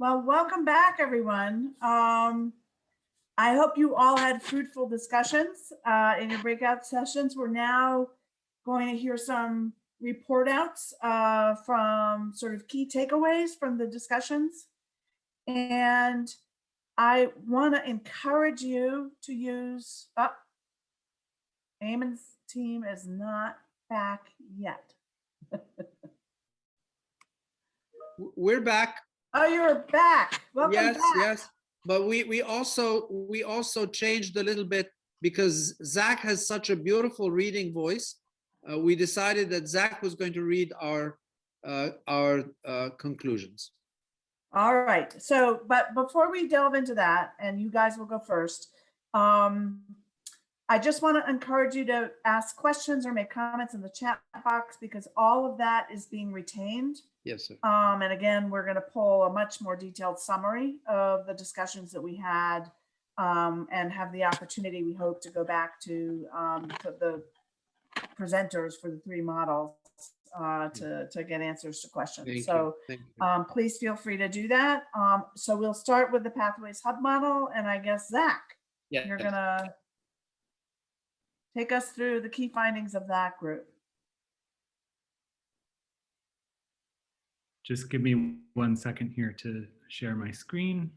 Well, welcome back, everyone. I hope you all had fruitful discussions in your breakout sessions. We're now going to hear some report outs from sort of key takeaways from the discussions. And I want to encourage you to use, Eamon's team is not back yet. We're back. Oh, you're back. Welcome yes, back. Yes. But we also changed a little bit because Zach has such a beautiful reading voice. We decided that Zach was going to read our conclusions. All right. So, but before we delve into that, and you guys will go first, I just want to encourage you to ask questions or make comments in the chat box because all of that is being retained. Yes, sir. And again, we're going to pull a much more detailed summary of the discussions that we had and have the opportunity, we hope, to go back to the presenters for the three models to get answers to questions. Thank you. Please feel free to do that. So we'll start with the Pathways Hub model, and I guess, Zach, you're going to take us through the key findings of that group. Just give me 1 second here to share my screen.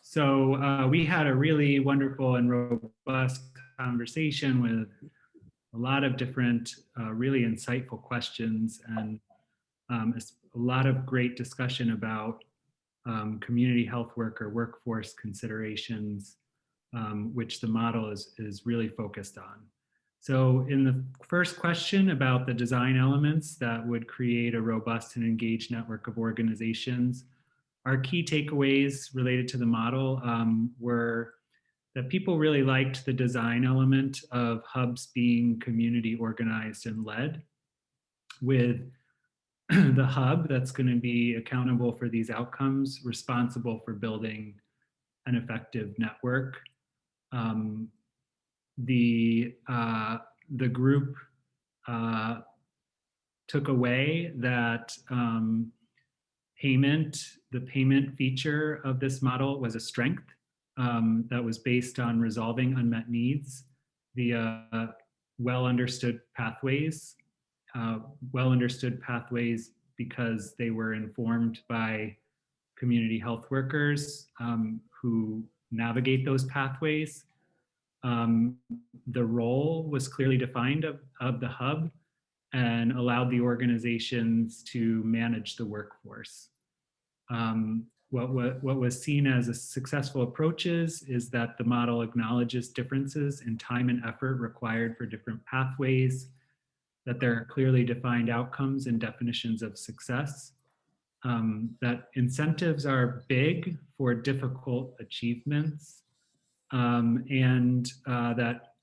So we had a really wonderful and robust conversation with a lot of different really insightful questions and a lot of great discussion about community health worker workforce considerations, which the model is really focused on. So in the first question about the design elements that would create a robust and engaged network of organizations, our key takeaways related to the model were that people really liked the design element of hubs being community organized and led, with the hub that's going to be accountable for these outcomes, responsible for building an effective network. The group took away that the payment feature of this model was a strength that was based on resolving unmet needs via well understood pathways because they were informed by community health workers who navigate those pathways. The role was clearly defined of the hub and allowed the organizations to manage the workforce. What was seen as a successful approaches is that the model acknowledges differences in time and effort required for different pathways, that there are clearly defined outcomes and definitions of success, that incentives are big for difficult achievements, and that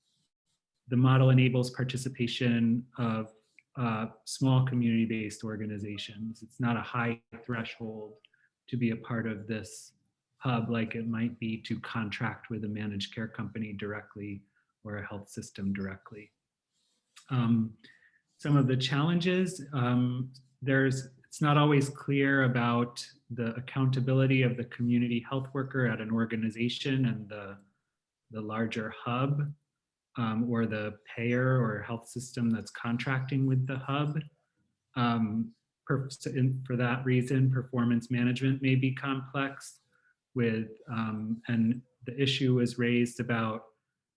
the model enables participation of small community-based organizations. It's not a high threshold to be a part of this hub like it might be to contract with a managed care company directly or a health system directly. Some of the challenges, it's not always clear about the accountability of the community health worker at an organization and the larger hub, or the payer or health system that's contracting with the hub. For that reason, performance management may be complex and the issue was raised about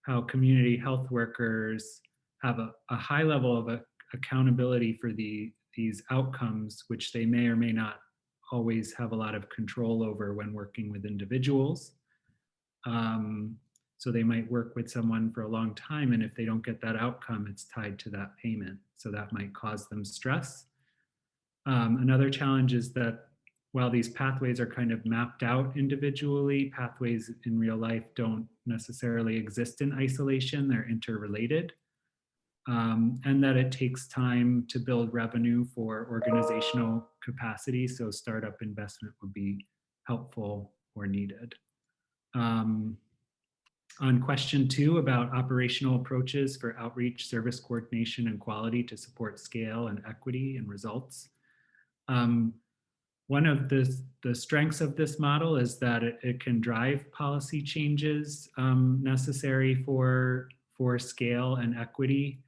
how community health workers have a high level of accountability for these outcomes, which they may or may not always have a lot of control over when working with individuals. So they might work with someone for a long time, and if they don't get that outcome, it's tied to that payment. So that might cause them stress. Another challenge is that while these pathways are kind of mapped out individually, pathways in real life don't necessarily exist in isolation, they're interrelated. And that it takes time to build revenue for organizational capacity, so startup investment would be helpful or needed. On question 2 about operational approaches for outreach, service coordination, and quality to support scale and equity and results. One of the strengths of this model is that it can drive policy changes necessary for scale and equity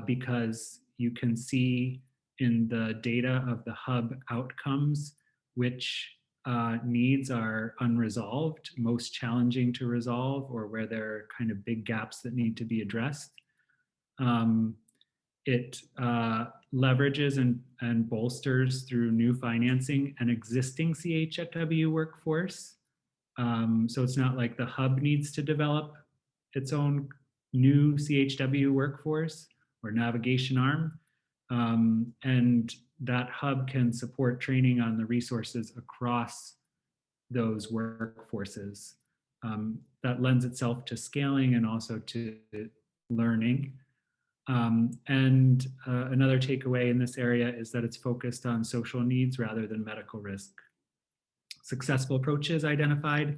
because you can see in the data of the hub outcomes which needs are unresolved, most challenging to resolve, or where there are kind of big gaps that need to be addressed. It leverages and bolsters through new financing an existing CHW workforce. So it's not like the hub needs to develop its own new CHW workforce or navigation arm. And that hub can support training on the resources across those workforces. That lends itself to scaling and also to learning. Another takeaway in this area is that it's focused on social needs rather than medical risk. Successful approaches identified: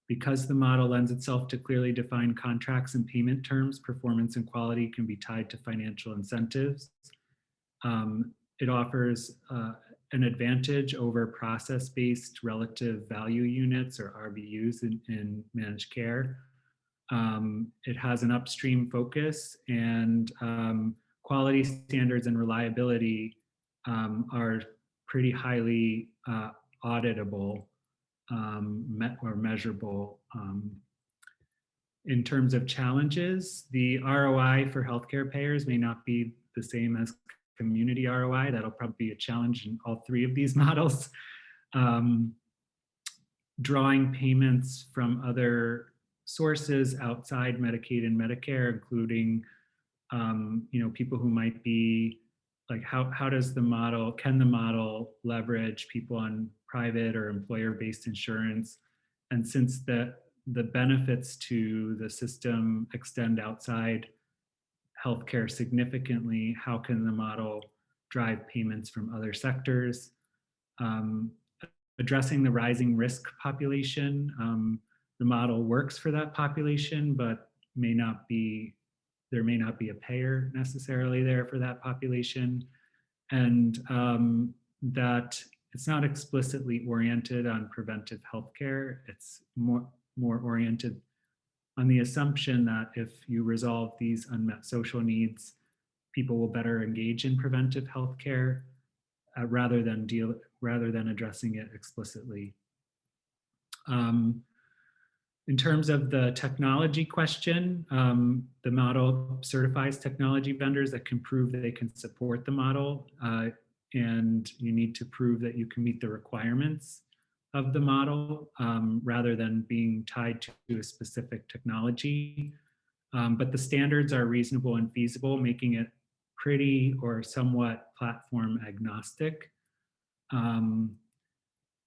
because the model lends itself to clearly defined contracts and payment terms, performance and quality can be tied to financial incentives. It offers an advantage over process-based relative value units, or RVUs, in managed care. It has an upstream focus, and quality standards and reliability are pretty highly auditable or measurable. In terms of challenges, the ROI for healthcare payers may not be the same as community ROI. That'll probably be a challenge in all 3 of these models. Drawing payments from other sources outside Medicaid and Medicare, including people who might be like, how does the model, can the model leverage people on private or employer-based insurance? And since the benefits to the system extend outside healthcare significantly, how can the model drive payments from other sectors? Addressing the rising risk population. The model works for that population, but there may not be a payer necessarily there for that population. And that it's not explicitly oriented on preventive healthcare. It's more oriented on the assumption that if you resolve these unmet social needs, people will better engage in preventive healthcare rather than addressing it explicitly. In terms of the technology question, the model certifies technology vendors that can prove that they can support the model, and you need to prove that you can meet the requirements of the model rather than being tied to a specific technology. But the standards are reasonable and feasible, making it pretty or somewhat platform agnostic.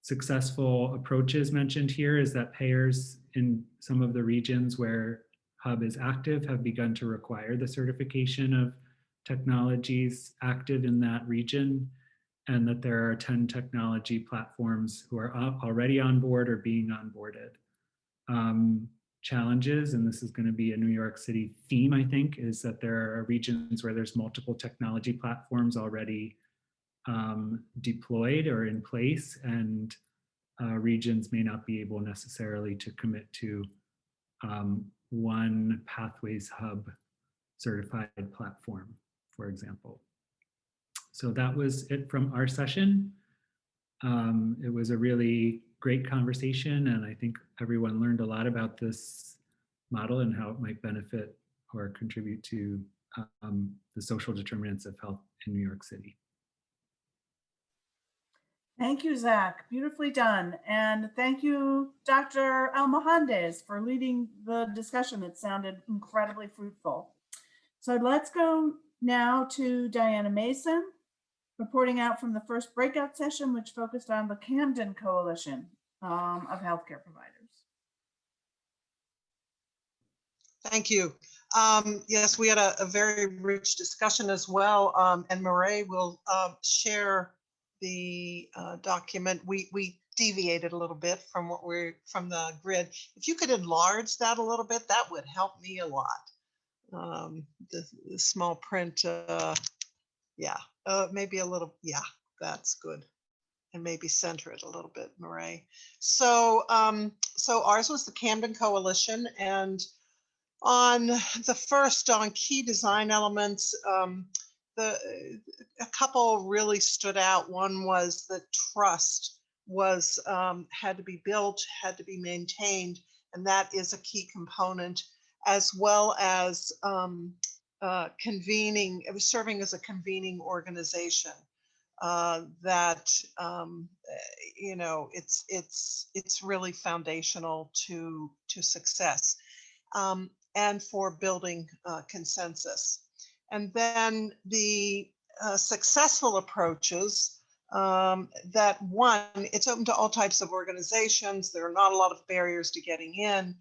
Successful approaches mentioned here is that payers in some of the regions where Hub is active have begun to require the certification of technologies active in that region, and that there are 10 technology platforms who are already on board or being onboarded. Challenges, and this is going to be a New York City theme, I think, is that there are regions where there's multiple technology platforms already deployed or in place, and regions may not be able necessarily to commit to one Pathways Hub certified platform, for example. So that was it from our session. It was a really great conversation, and I think everyone learned a lot about this model and how it might benefit or contribute to the social determinants of health in New York City. Thank you, Zach. Beautifully done. And thank you, Dr. Almohandes, for leading the discussion. It sounded incredibly fruitful. So let's go now to Diana Mason, reporting out from the first breakout session, which focused on the Camden Coalition of healthcare providers. Thank you. Yes, we had a very rich discussion as well, and Murray will share the document, we deviated a little bit from from the grid. If you could enlarge that a little bit, that would help me a lot. The small print, yeah, maybe a little, yeah, that's good. And maybe center it a little bit, Murray. So, so ours was the Camden Coalition, and on the first, on key design elements, a couple really stood out. One was that trust was had to be built, had to be maintained, and that is a key component, as well as convening. It was serving as a convening organization. That you know, it's really foundational to success, and for building consensus. And then the successful approaches, that one, it's open to all types of organizations. There are not a lot of barriers to getting in.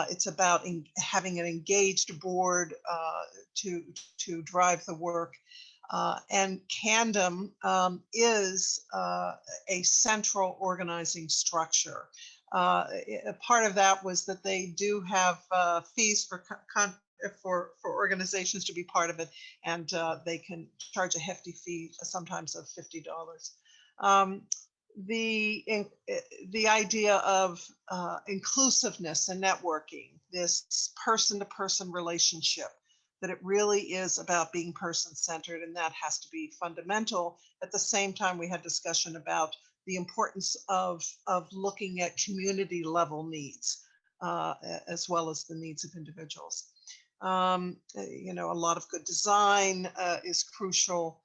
It's about having an engaged board to drive the work. And CANDM is a central organizing structure. A part of that was that they do have fees for organizations to be part of it, and they can charge a hefty fee, sometimes of $50. The idea of inclusiveness and networking, this person-to-person relationship, that it really is about being person-centered, and that has to be fundamental. At the same time, we had discussion about the importance of looking at community level needs, as well as the needs of individuals. You know, a lot of good design is crucial,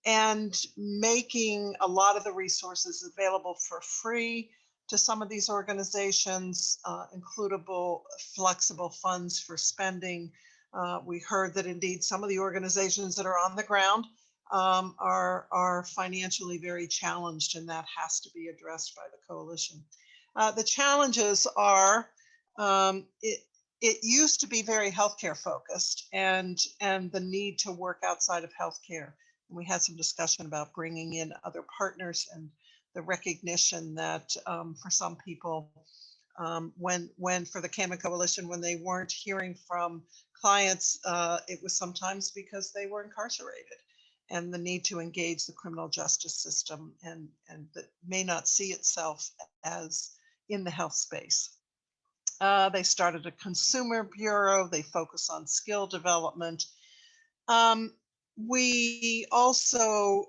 and making a lot of the resources available for free to some of these organizations, includable flexible funds for spending. We heard that indeed some of the organizations that are on the ground are financially very challenged, and that has to be addressed by the coalition. The challenges are, it used to be very healthcare focused, and the need to work outside of healthcare. And we had some discussion about bringing in other partners, and the recognition that for some people, when for the Camden Coalition, when they weren't hearing from clients, it was sometimes because they were incarcerated, and the need to engage the criminal justice system, and that may not see itself as in the health space. They started a consumer bureau. They focus on skill development. We also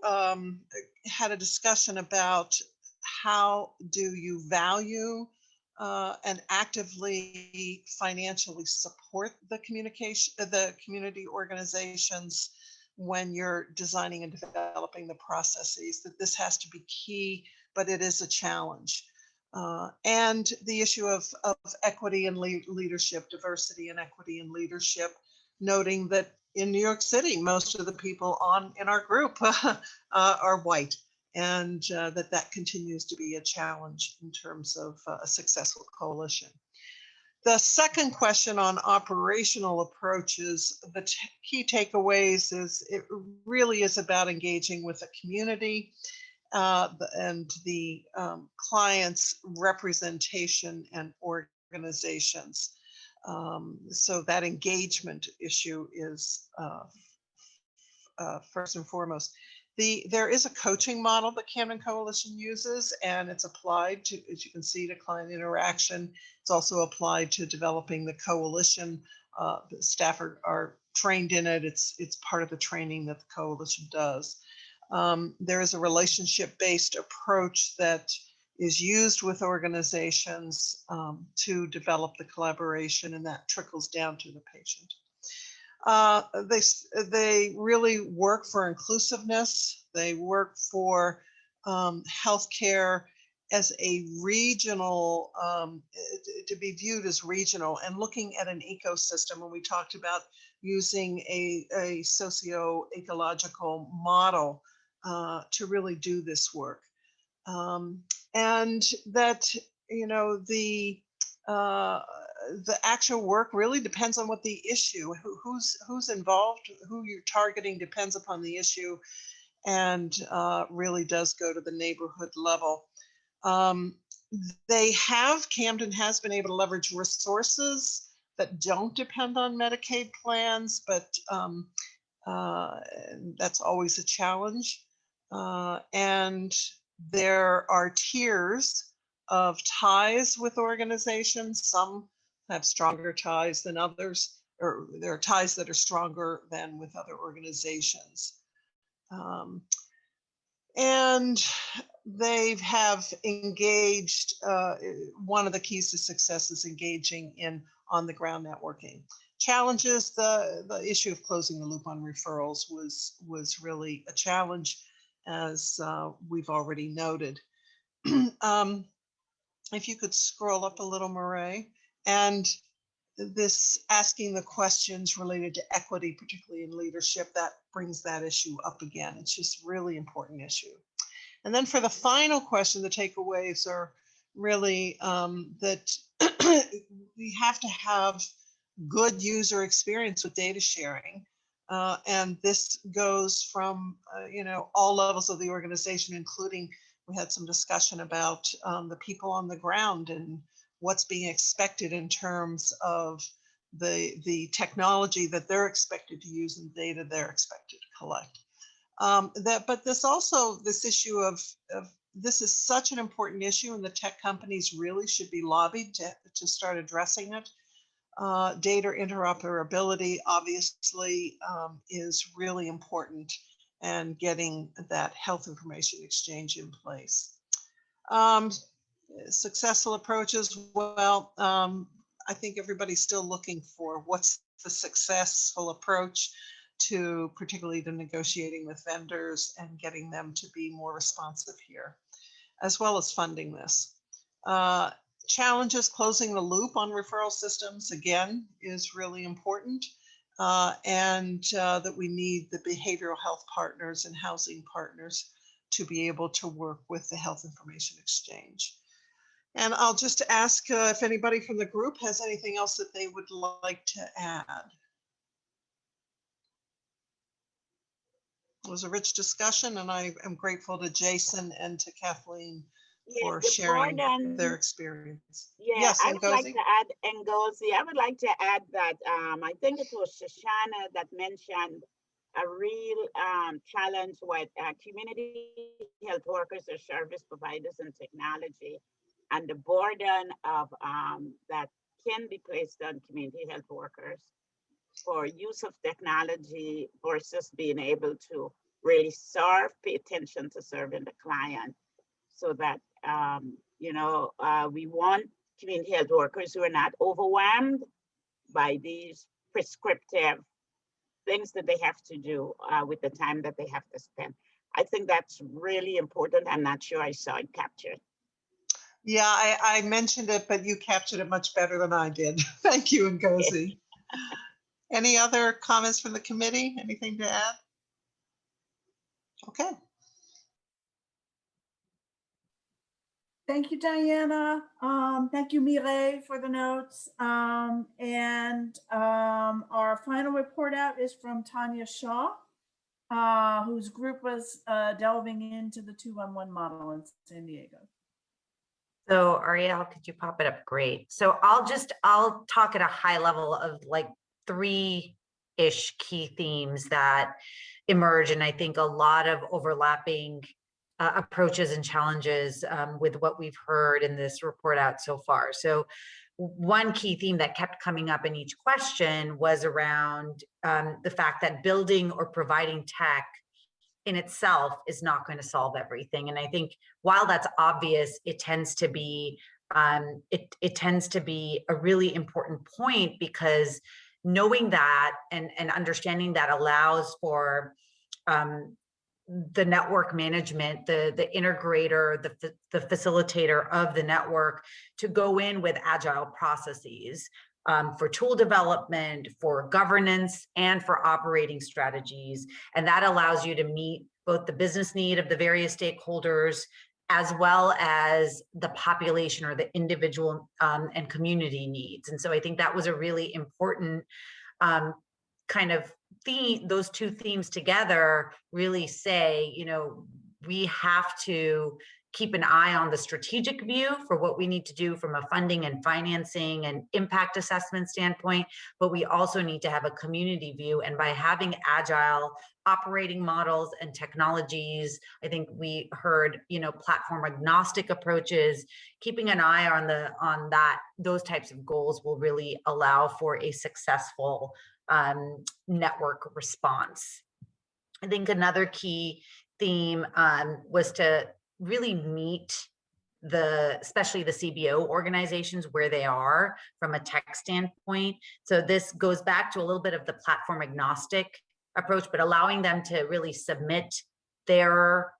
had a discussion about how do you value and actively financially support the community organizations when you're designing and developing the processes. That this has to be key, but it is a challenge. And the issue of equity and leadership, diversity and equity and leadership, noting that in New York City, most of the people in our group are white, and that continues to be a challenge in terms of a successful coalition. The second question on operational approaches, the key takeaways is it really is about engaging with the community and the clients' representation and organizations. So that engagement issue is first and foremost. There is a coaching model that Camden Coalition uses, and it's applied to, as you can see, to client interaction. It's also applied to developing the coalition. The staff are trained in it. It's part of the training that the coalition does. There is a relationship-based approach that is used with organizations to develop the collaboration, and that trickles down to the patient. They really work for inclusiveness. They work for healthcare as a regional, to be viewed as regional, and looking at an ecosystem. When we talked about using a socio-ecological model to really do this work. And that, you know, the actual work really depends on what the issue, who's involved, who you're targeting depends upon the issue. and really does go to the neighborhood level. Camden has been able to leverage resources that don't depend on Medicaid plans, but that's always a challenge. And there are tiers of ties with organizations. Some have stronger ties than others, or there are ties that are stronger than with other organizations. And they have engaged, one of the keys to success is engaging in on-the-ground networking. Challenges, the issue of closing the loop on referrals was really a challenge, as we've already noted. If you could scroll up a little, Murray, and this asking the questions related to equity, particularly in leadership, that brings that issue up again. It's just really important issue. And then for the final question, the takeaways are really that we have to have good user experience with data sharing. And this goes from, all levels of the organization, including, we had some discussion about the people on the ground and what's being expected in terms of the technology that they're expected to use and data they're expected to collect. But this issue of this is such an important issue, and the tech companies really should be lobbied to start addressing it. Data interoperability obviously is really important, and getting that health information exchange in place. Successful approaches, well, I think everybody's still looking for what's the successful approach to, particularly to negotiating with vendors and getting them to be more responsive here, as well as funding this. Challenges, closing the loop on referral systems, again, is really important. And that we need the behavioral health partners and housing partners to be able to work with the health information exchange. And I'll just ask if anybody from the group has anything else that they would like to add. It was a rich discussion, and I am grateful to Jason and to Kathleen for sharing their experience. Yeah, yes, I would like to add, Ngozi, I would like to add that I think it was Shoshana that mentioned a real challenge with community health workers or service providers and technology, and the burden of that can be placed on community health workers for use of technology versus being able to really pay attention to serving the client, so that we want community health workers who are not overwhelmed by these prescriptive things that they have to do with the time that they have to spend. I think that's really important. I'm not sure I saw it captured. Yeah, I mentioned it, but you captured it much better than I did. Thank you, Ngozi. Any other comments from the committee? Anything to add? Okay. Thank you, Diana. Thank you, Mireille, for the notes. And our final report out is from Tanya Shaw, whose group was delving into the 211 model in San Diego. So Ariel, could you pop it up? Great. So I'll talk at a high level of like 3-ish key themes that emerge, and I think a lot of overlapping approaches and challenges with what we've heard in this report out so far. So one key theme that kept coming up in each question was around the fact that building or providing tech in itself is not going to solve everything. And I think while that's obvious, it tends to be it tends to be a really important point, because knowing that and understanding that allows for the network management, the integrator, the facilitator of the network to go in with agile processes for tool development, for governance, and for operating strategies. And that allows you to meet both the business need of the various stakeholders, as well as the population or the individual and community needs. And so I think that was a really important kind of those two themes together really say, we have to keep an eye on the strategic view for what we need to do from a funding and financing and impact assessment standpoint, but we also need to have a community view. And by having agile operating models and technologies, I think we heard, platform agnostic approaches, keeping an eye on those types of goals will really allow for a successful network response. I think another key theme was to really meet especially the CBO organizations where they are from a tech standpoint. So this goes back to a little bit of the platform agnostic approach, but allowing them to really submit their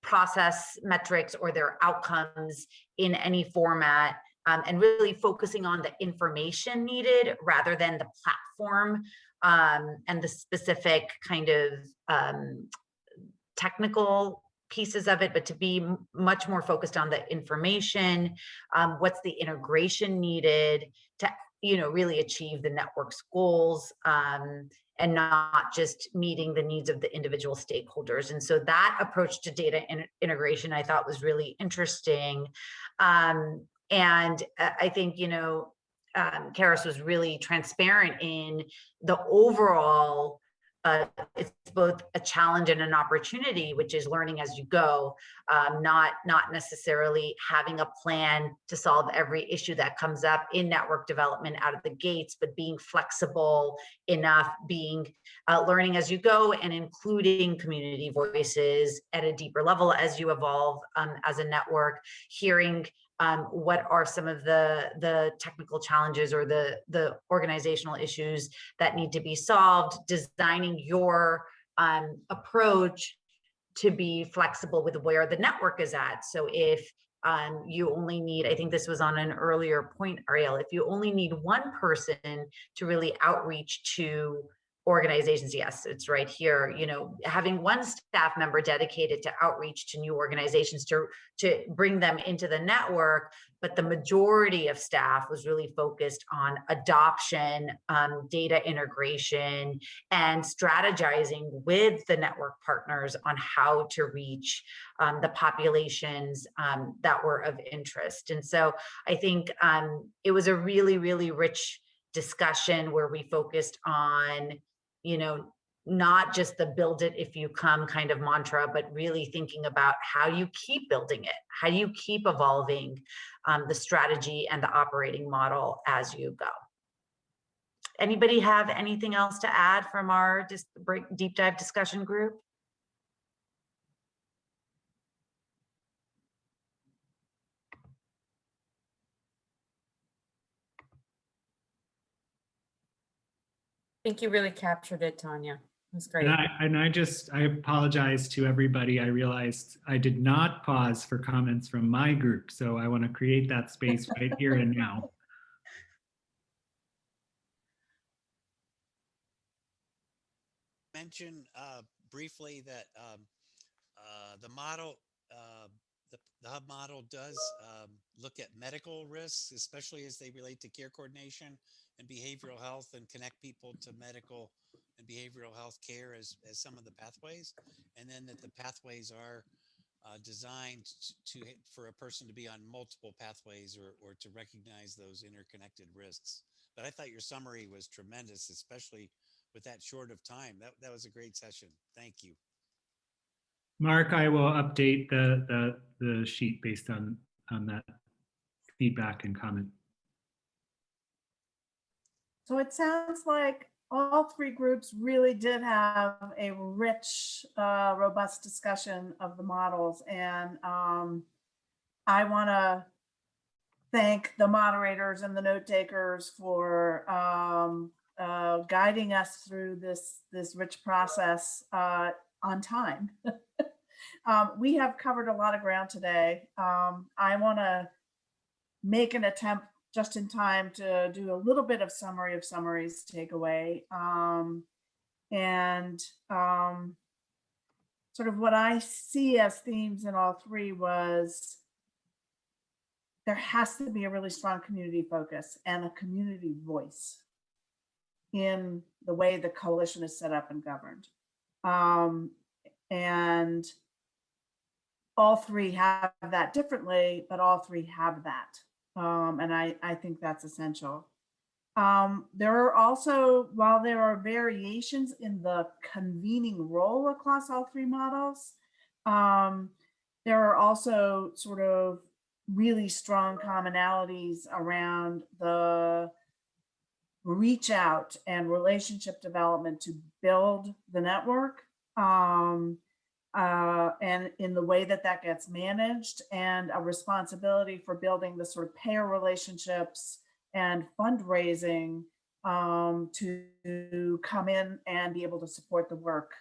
process metrics or their outcomes in any format, and really focusing on the information needed rather than the platform and the specific kind of technical pieces of it, but to be much more focused on the information, what's the integration needed to really achieve the network's goals, and not just meeting the needs of the individual stakeholders. And so that approach to data integration I thought was really interesting. And I think, Karis was really transparent in the overall, it's both a challenge and an opportunity, which is learning as you go, not necessarily having a plan to solve every issue that comes up in network development out of the gates, but being flexible enough, learning as you go, and including community voices at a deeper level as you evolve as a network, hearing what are some of the technical challenges or the organizational issues that need to be solved, designing your approach to be flexible with where the network is at. So if you only need, I think this was on an earlier point, Ariel, if you only need one person to really outreach to organizations, yes, it's right here, having one staff member dedicated to outreach to new organizations to bring them into the network, but the majority of staff was really focused on adoption, data integration, and strategizing with the network partners on how to reach the populations that were of interest. And so I think it was a really, really rich discussion where we focused on not just the build it if you come kind of mantra, but really thinking about how you keep building it, how you keep evolving the strategy and the operating model as you go. Anybody have anything else to add from our deep dive discussion group? I think you really captured it, Tanya. It was great. And I apologize to everybody. I realized I did not pause for comments from my group. So I want to create that space right here and now. Mention briefly that the model, the hub model does look at medical risks, especially as they relate to care coordination and behavioral health, and connect people to medical and behavioral health care as some of the pathways, and then that the pathways are designed for a person to be on multiple pathways or to recognize those interconnected risks. But I thought your summary was tremendous, especially with that short of time. That was a great session. Thank you. Mark, I will update the sheet based on that feedback and comment. So it sounds like all three groups really did have a rich, robust discussion of the models. And I want to thank the moderators and the note takers for guiding us through this rich process on time. We have covered a lot of ground today. I want to make an attempt just in time to do a little bit of summary of summaries takeaway. Sort of what I see as themes in all three was there has to be a really strong community focus and a community voice. in the way the coalition is set up and governed. And all three have that differently, but all three have that. And I think that's essential. There are also, while there are variations in the convening role across all three models, there are also sort of really strong commonalities around the reach out and relationship development to build the network, and in the way that that gets managed, and a responsibility for building the sort of payer relationships and fundraising to come in and be able to support the work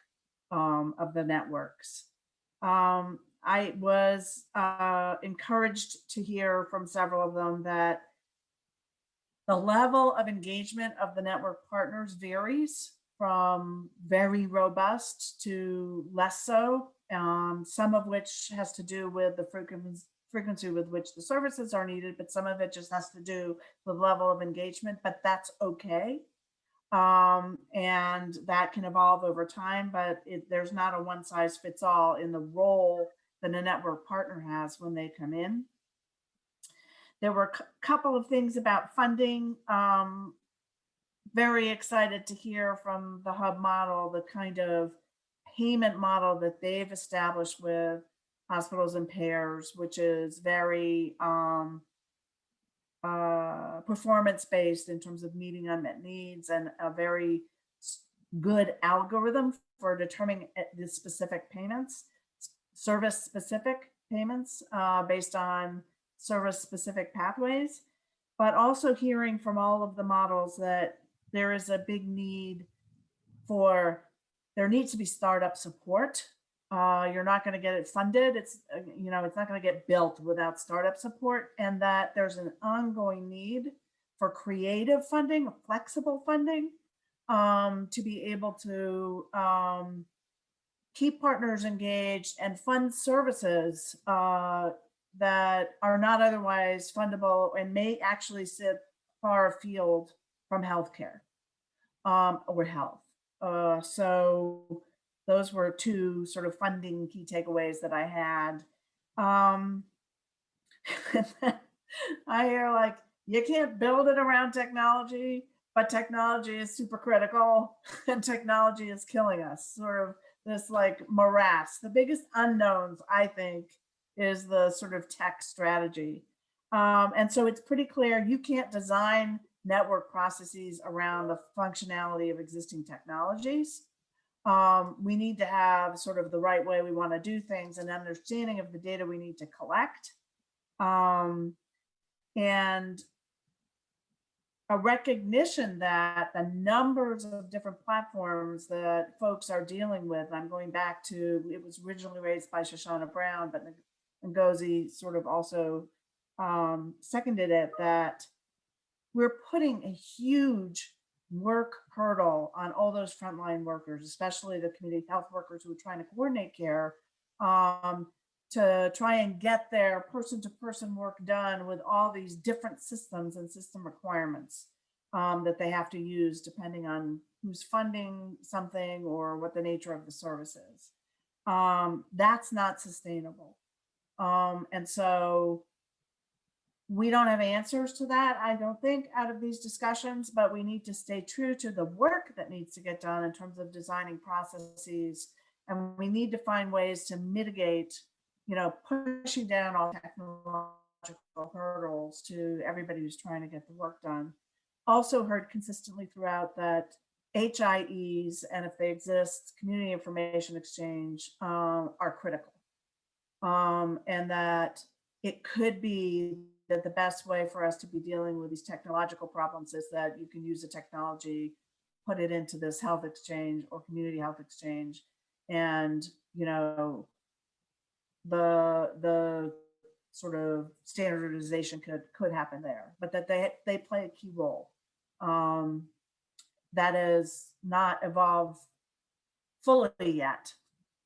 of the networks. I was encouraged to hear from several of them that the level of engagement of the network partners varies from very robust to less so, some of which has to do with the frequency with which the services are needed, but some of it just has to do with level of engagement, but that's okay. And that can evolve over time, but there's not a one size fits all in the role that a network partner has when they come in. There were a couple of things about funding. Very excited to hear from the hub model, the kind of payment model that they've established with hospitals and payers, which is very performance-based in terms of meeting unmet needs, and a very good algorithm for determining the specific payments, service-specific payments based on service-specific pathways, but also hearing from all of the models that there is a big need for, there needs to be startup support. You're not going to get it funded. It's, you know, it's not going to get built without startup support, and that there's an ongoing need for creative funding, flexible funding, to be able to keep partners engaged and fund services that are not otherwise fundable and may actually sit far afield from healthcare or health. So those were two sort of funding key takeaways that I had. I hear like, you can't build it around technology, but technology is super critical and technology is killing us. Sort of this like morass. The biggest unknowns, I think, is the sort of tech strategy. And so it's pretty clear you can't design network processes around the functionality of existing technologies. We need to have sort of the right way we want to do things, and understanding of the data we need to collect, and a recognition that the numbers of different platforms that folks are dealing with, I'm going back to, it was originally raised by Shoshana Brown, but Ngozi sort of also seconded it, that we're putting a huge work hurdle on all those frontline workers, especially the community health workers who are trying to coordinate care, to try and get their person-to-person work done with all these different systems and system requirements that they have to use depending on who's funding something or what the nature of the service is. That's not sustainable. And so we don't have answers to that, I don't think, out of these discussions, but we need to stay true to the work that needs to get done in terms of designing processes. And we need to find ways to mitigate, you know, pushing down all technological hurdles to everybody who's trying to get the work done. Also heard consistently throughout that HIEs, and if they exist, community information exchange, are critical. And that it could be that the best way for us to be dealing with these technological problems is that you can use the technology, put it into this health exchange or community health exchange, and, you know, the sort of standardization could happen there, but that they play a key role. That is not evolved fully yet,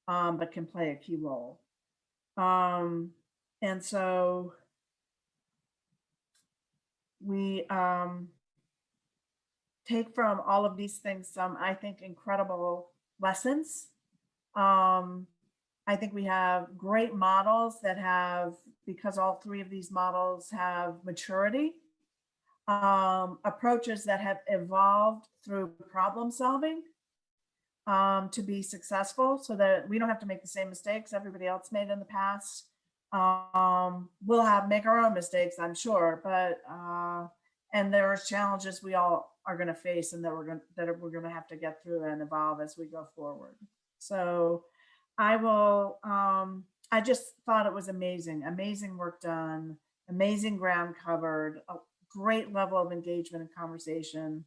but can play a key role. And so we take from all of these things some, I think, incredible lessons. I think we have great models that have, because all three of these models have maturity, approaches that have evolved through problem solving to be successful, so that we don't have to make the same mistakes everybody else made in the past. We'll make our own mistakes, I'm sure, but and there are challenges we all are going to face, and that we're going to have to get through and evolve as we go forward. So I just thought it was amazing work done, amazing ground covered, a great level of engagement and conversation,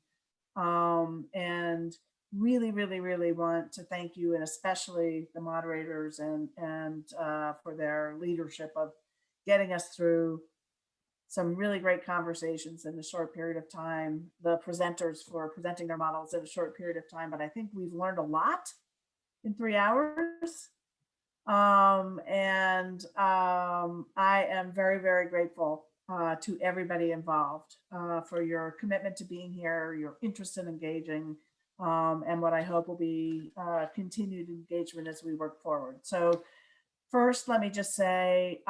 and really, really, really want to thank you, and especially the moderators and for their leadership of getting us through some really great conversations in a short period of time, the presenters for presenting their models in a short period of time. But I think we've learned a lot in 3 hours. I am very, very grateful to everybody involved for your commitment to being here, your interest in engaging, and what I hope will be continued engagement as we work forward. So first, let me just say,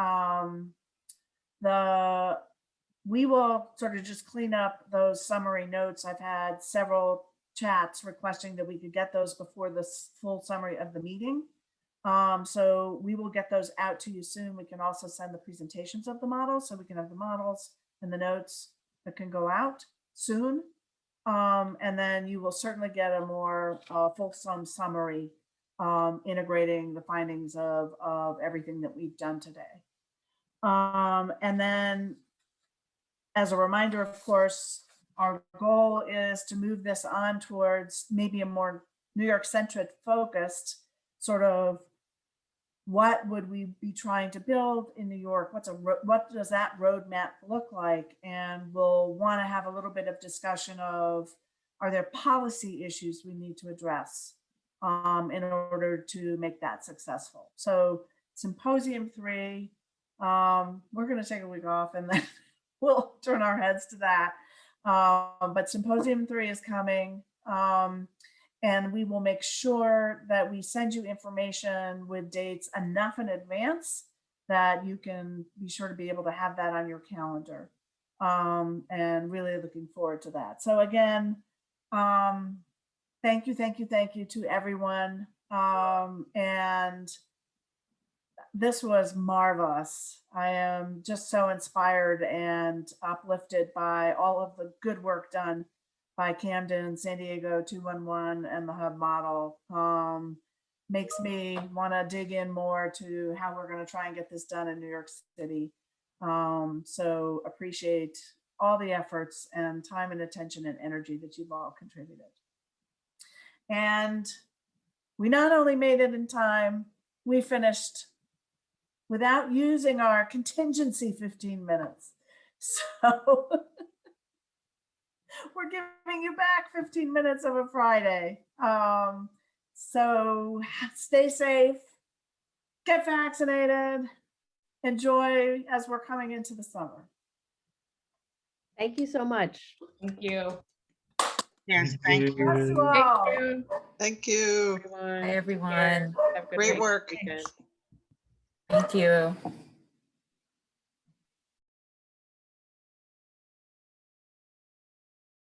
we will sort of just clean up those summary notes. I've had several chats requesting that we could get those before the full summary of the meeting. So we will get those out to you soon. We can also send the presentations of the models, so we can have the models and the notes that can go out soon. And then you will certainly get a more fulsome summary integrating the findings of everything that we've done today. And then, as a reminder, of course, our goal is to move this on towards maybe a more New York centric focused sort of what would we be trying to build in New York? What does that roadmap look like? And we'll want to have a little bit of discussion of, are there policy issues we need to address in order to make that successful? So Symposium 3, we're going to take a week off and then we'll turn our heads to that. But Symposium 3 is coming. And we will make sure that we send you information with dates enough in advance that you can be sure to be able to have that on your calendar. And really looking forward to that. So again, thank you to everyone. And this was marvelous. I am just so inspired and uplifted by all of the good work done by Camden, San Diego 211, and the Hub model. Makes me want to dig in more to how we're going to try and get this done in New York City. So appreciate all the efforts and time and attention and energy that you've all contributed. And we not only made it in time, we finished without using our contingency 15 minutes. So we're giving you back 15 minutes of a Friday. So stay safe, get vaccinated, enjoy as we're coming into the summer. Thank you so much. Thank you. Yes, thank you. Bless you all. Thank you. Thank you. Hi, everyone. Have a good Great night. work. Weekend. Thank you.